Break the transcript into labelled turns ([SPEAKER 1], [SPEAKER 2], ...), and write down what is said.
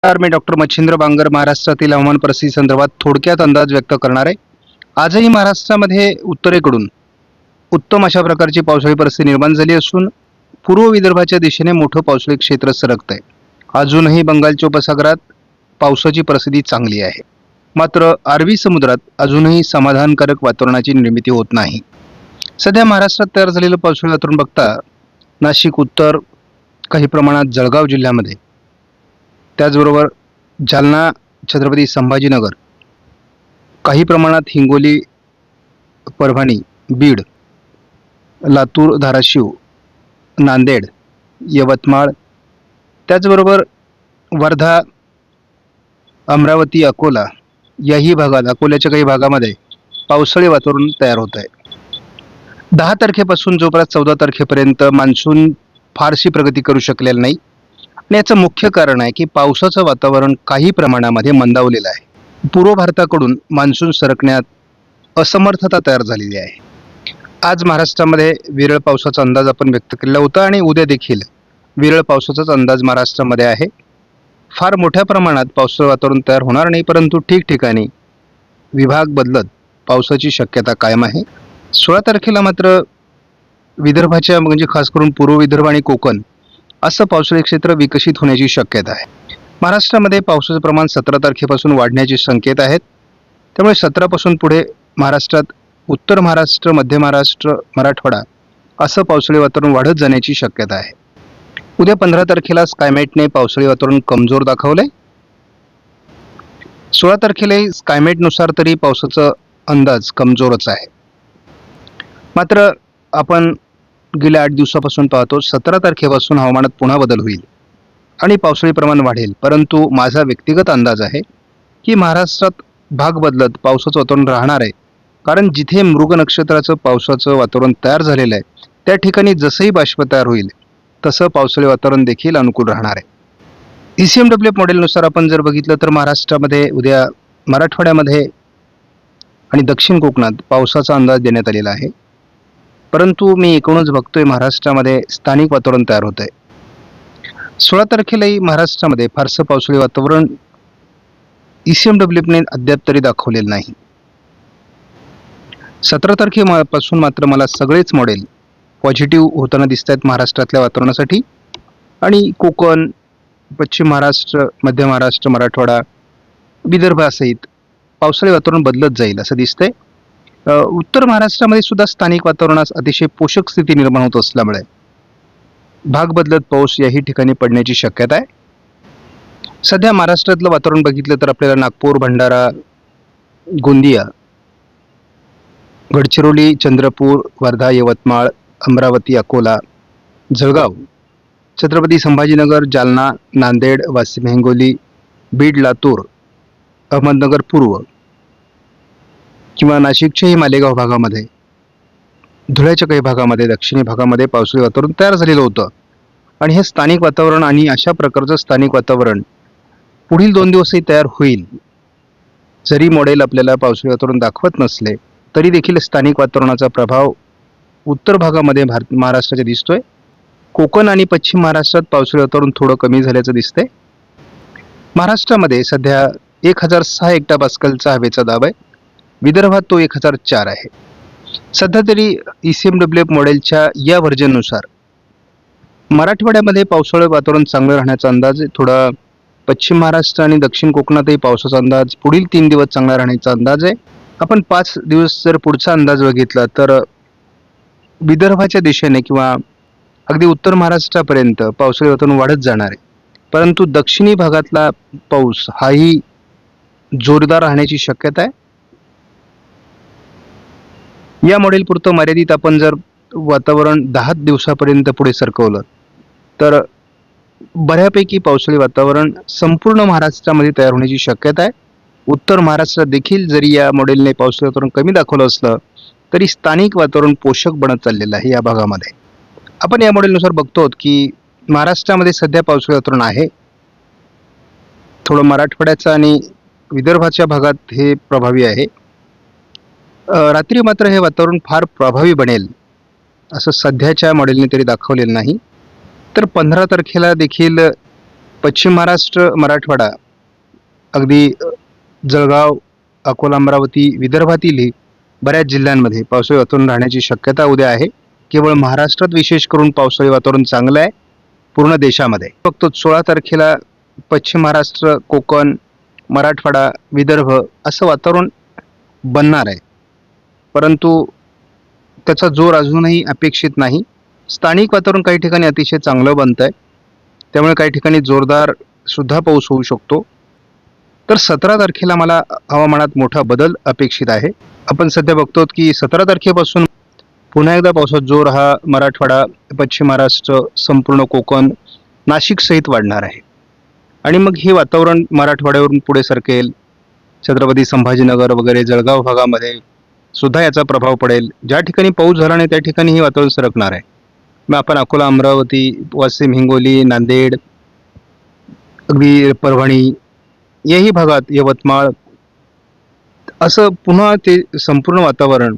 [SPEAKER 1] मी doctor Machhindra Bangar महाराष्ट्रातील हवामान परिस्थिती संदर्भात थोडक्यात अंदाज व्यक्त करणार आहे. आजही महाराष्ट्रामध्ये उत्तरेकडून उत्तम अशा प्रकारची पावसाळी परिस्थिती निर्माण झाली असून पूर्व विदर्भाच्या दिशेने मोठं पावसाळी क्षेत्र सरकत आहे. अजूनही बंगालच्या उपसागरात पावसाची परिस्थिती चांगली आहे. मात्र अरबी समुद्रात अजूनही समाधानकारक वातावरणाची निर्मिती होत नाही. सध्या महाराष्ट्रात तयार झालेलं पावसाळी वातावरण बघता नाशिक उत्तर, काही प्रमाणात जळगाव जिल्ह्यामध्ये, त्याचबरोबर जालना, छत्रपती संभाजीनगर, काही प्रमाणात हिंगोली, परभणी, बीड, लातूर, धाराशिव, नांदेड, यवतमाळ, त्याचबरोबर वर्धा, अमरावती, अकोला याही भागात, अकोल्याच्या काही भागामध्ये पावसाळी वातावरण तयार होत आहे. 10 तारखेपासून जोपर्यंत 14 तारखेपर्यंत मान्सून फारशी प्रगती करू शकलेला नाही. आणि याचं मुख्य कारण आहे की पावसाचं वातावरण काही प्रमाणामध्ये मंदावलेलं आहे. पूर्व भारताकडून मान्सून सरकण्यात असमर्थता तयार झालेली आहे. आज महाराष्ट्रामध्ये विरळ पावसाचा अंदाज आपण व्यक्त केला होता आणि उद्या देखील विरळ पावसाचाच अंदाज महाराष्ट्रामध्ये आहे. फार मोठ्या प्रमाणात पावसाचं वातावरण तयार होणार नाही, परंतु ठिकठिकाणी विभाग बदलत पावसाची शक्यता कायम आहे. 16 तारखेला मात्र विदर्भाच्या, म्हणजे खास करून पूर्व विदर्भ आणि कोकण, असं पावसाळी क्षेत्र विकसित होण्याची शक्यता आहे. महाराष्ट्रामध्ये पावसाचं प्रमाण 17 तारखेपासून वाढण्याचे संकेत आहेत. त्यामुळे 17 पासून पुढे महाराष्ट्रात उत्तर महाराष्ट्र, मध्य महाराष्ट्र, मराठवाडा असं पावसाळी वातावरण वाढत जाण्याची शक्यता आहे. उद्या 15 तारखेला स्कायमेटने पावसाळी वातावरण कमजोर दाखवलंय. 16 तारखेलाही स्कायमेटनुसार तरी पावसाचा अंदाज कमजोरच आहे. मात्र आपण गेल्या 8 दिवसापासून पाहतो 17 तारखेपासून हवामानात पुन्हा बदल होईल आणि पावसाळी प्रमाण वाढेल. परंतु माझा व्यक्तिगत अंदाज आहे की महाराष्ट्रात भाग बदलत पावसाचं वातावरण राहणार आहे. कारण जिथे मृग नक्षत्राचं पावसाचं वातावरण तयार झालेलं आहे त्या ठिकाणी जसंही बाष्प तयार होईल तसं पावसाळी वातावरण देखील अनुकूल राहणार आहे. ECMWF मॉडेलनुसार आपण जर बघितलं तर महाराष्ट्रामध्ये उद्या मराठवाड्यामध्ये आणि दक्षिण कोकणात पावसाचा अंदाज देण्यात आलेला आहे. परंतु मी एकूणच बघतोय महाराष्ट्रामध्ये स्थानिक वातावरण तयार होत आहे. 16 तारखेलाही महाराष्ट्रामध्ये फारसं पावसाळी वातावरण ECMWFने अद्याप तरी दाखवलेलं नाही. 17 तारखेपासून मात्र मला सगळेच मॉडेल पॉझिटिव्ह होताना दिसत आहेत महाराष्ट्रातल्या वातावरणासाठी. आणि कोकण, पश्चिम महाराष्ट्र, मध्य महाराष्ट्र, मराठवाडा, विदर्भासहित पावसाळी वातावरण बदलत जाईल असं दिसतंय. उत्तर महाराष्ट्रामध्ये सुद्धा स्थानिक वातावरणास अतिशय पोषक स्थिती निर्माण होत असल्यामुळे भाग बदलत पाऊस याही ठिकाणी पडण्याची शक्यता आहे. सध्या महाराष्ट्रातलं वातावरण बघितलं तर आपल्याला नागपूर, भंडारा, गोंदिया, गडचिरोली, चंद्रपूर, वर्धा, यवतमाळ, अमरावती, अकोला, जळगाव, छत्रपती संभाजीनगर, जालना, नांदेड, वाशिम, हिंगोली, बीड, लातूर, अहमदनगर पूर्व किंवा नाशिकच्याही मालेगाव भागामध्ये, धुळ्याच्या काही भागामध्ये, दक्षिणी भागामध्ये पावसाळी वातावरण तयार झालेलं होतं. आणि हे स्थानिक वातावरण आणि अशा प्रकारचं स्थानिक वातावरण पुढील 2 दिवसही तयार होईल. जरी मॉडेल आपल्याला पावसाळी वातावरण दाखवत नसले तरी देखील स्थानिक वातावरणाचा प्रभाव उत्तर भागामध्ये महाराष्ट्राच्या दिसतोय. कोकण आणि पश्चिम महाराष्ट्रात पावसाळी वातावरण थोडं कमी झाल्याचं दिसतंय. महाराष्ट्रामध्ये सध्या 1006 हेक्टोपास्कलचा हवेचा दाब आहे. विदर्भात तो 1004 आहे. सध्या तरी ECMWF मॉडेलच्या या व्हर्जननुसार मराठवाड्यामध्ये पावसाळी वातावरण चांगलं राहण्याचा अंदाज आहे. थोडा पश्चिम महाराष्ट्र आणि दक्षिण कोकणातही पावसाचा अंदाज पुढील 3 दिवस चांगला राहण्याचा अंदाज आहे. आपण 5 दिवस जर पुढचा अंदाज बघितला तर विदर्भाच्या दिशेने किंवा अगदी उत्तर महाराष्ट्रापर्यंत पावसाळी वातावरण वाढत जाणार आहे. परंतु दक्षिणी भागातला पाऊस हाही जोरदार राहण्याची शक्यता आहे. या मॉडेल पुरतं मर्यादित आपण जर वातावरण 10 दिवसापर्यंत पुढे सरकवलं तर बऱ्यापैकी पावसाळी वातावरण संपूर्ण महाराष्ट्रामध्ये तयार होण्याची शक्यता आहे. उत्तर महाराष्ट्रात देखील जरी या मॉडेलने पावसाळी वातावरण कमी दाखवलं असलं तरी स्थानिक वातावरण पोषक बनत चाललेलं आहे या भागामध्ये. आपण या मॉडेलनुसार बघतो की महाराष्ट्रामध्ये सध्या पावसाळी वातावरण आहे. थोडं मराठवाड्याचं आणि विदर्भाच्या भागात हे प्रभावी आहे. रात्री मात्र हे वातावरण फार प्रभावी बनेल असं सध्याच्या मॉडेलने तरी दाखवलेलं नाही. तर 15 तारखेला देखील पश्चिम महाराष्ट्र, मराठवाडा, अगदी जळगाव, अकोला, अमरावती, विदर्भातीलही बऱ्याच जिल्ह्यांमध्ये पावसाळी वातावरण राहण्याची शक्यता उद्या आहे. केवळ महाराष्ट्रात विशेष करून पावसाळी वातावरण चांगलं आहे. पूर्ण देशामध्ये फक्त 16 तारखेला पश्चिम महाराष्ट्र, कोकण, मराठवाडा, विदर्भ असं वातावरण बनणार आहे. परंतु त्याचा जोर अजूनही अपेक्षित नाही. स्थानिक वातावरण काही ठिकाणी अतिशय चांगलं बनत आहे. त्यामुळे काही ठिकाणी जोरदार सुद्धा पाऊस होऊ शकतो. तर 17 तारखेला मला हवामानात मोठा बदल अपेक्षित आहे. आपण सध्या बघतो की 17 तारखेपासून पुन्हा एकदा पावसाचा जोर हा मराठवाडा, पश्चिम महाराष्ट्र, संपूर्ण कोकण, नाशिक सहित वाढणार आहे. आणि मग हे वातावरण मराठवाड्यावरून पुढे सरकेल. छत्रपती संभाजीनगर वगैरे जळगाव भागामध्ये सुद्धा याचा प्रभाव पडेल. ज्या ठिकाणी पाऊस झाला नाही त्या ठिकाणी हे वातावरण सरकणार आहे. मग आपण अकोला, अमरावती, वाशिम, हिंगोली, नांदेड, अगदी परभणी याही भागात, यवतमाळ असं पुन्हा ते संपूर्ण वातावरण